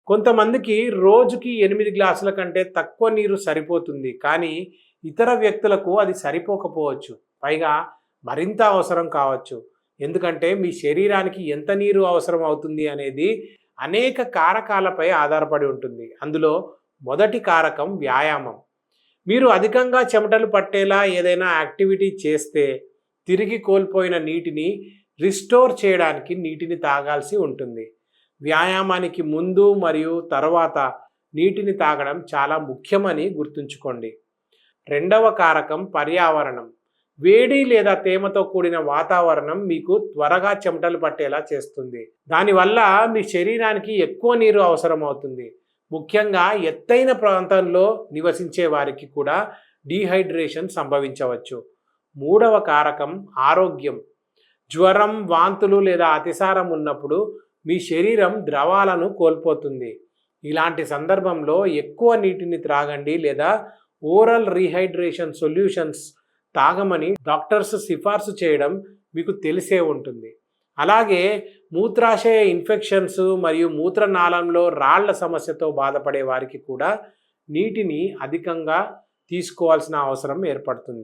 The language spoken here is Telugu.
కొంతమందికి రోజుకి 8 గ్లాసుల కంటే తక్కువ నీరు సరిపోతుంది. కానీ ఇతర వ్యక్తులకు అది సరిపోకపోవచ్చు. పైగా మరింత అవసరం కావచ్చు. ఎందుకంటే మీ శరీరానికి ఎంత నీరు అవసరం అవుతుంది అనేది అనేక కారకాలపై ఆధారపడి ఉంటుంది. అందులో మొదటి కారకం వ్యాయామం. మీరు అధికంగా చెమటలు పట్టేలా ఏదైనా యాక్టివిటీ చేస్తే తిరిగి కోల్పోయిన నీటిని రిస్టోర్ చేయడానికి నీటిని తాగాల్సి ఉంటుంది. వ్యాయామానికి ముందు మరియు తర్వాత నీటిని తాగడం చాలా ముఖ్యమని గుర్తుంచుకోండి. రెండవ కారకం పర్యావరణం. వేడి లేదా తేమతో కూడిన వాతావరణం మీకు త్వరగా చెమటలు పట్టేలా చేస్తుంది. దానివల్ల మీ శరీరానికి ఎక్కువ నీరు అవసరం అవుతుంది. ముఖ్యంగా ఎత్తైన ప్రాంతంలో నివసించే వారికి కూడా డీహైడ్రేషన్ సంభవించవచ్చు. మూడవ కారకం ఆరోగ్యం. జ్వరం, వాంతులు లేదా అతిసారం ఉన్నప్పుడు మీ శరీరం ద్రవాలను కోల్పోతుంది. ఇలాంటి సందర్భంలో ఎక్కువ నీటిని త్రాగండి లేదా ఓరల్ రీహైడ్రేషన్ సొల్యూషన్స్ తాగమని డాక్టర్స్ సిఫార్సు చేయడం మీకు తెలిసే ఉంటుంది. అలాగే మూత్రాశయ ఇన్ఫెక్షన్స్ మరియు మూత్రనాళంలో రాళ్ల సమస్యతో బాధపడే వారికి కూడా నీటిని అధికంగా తీసుకోవాల్సిన అవసరం ఏర్పడుతుంది.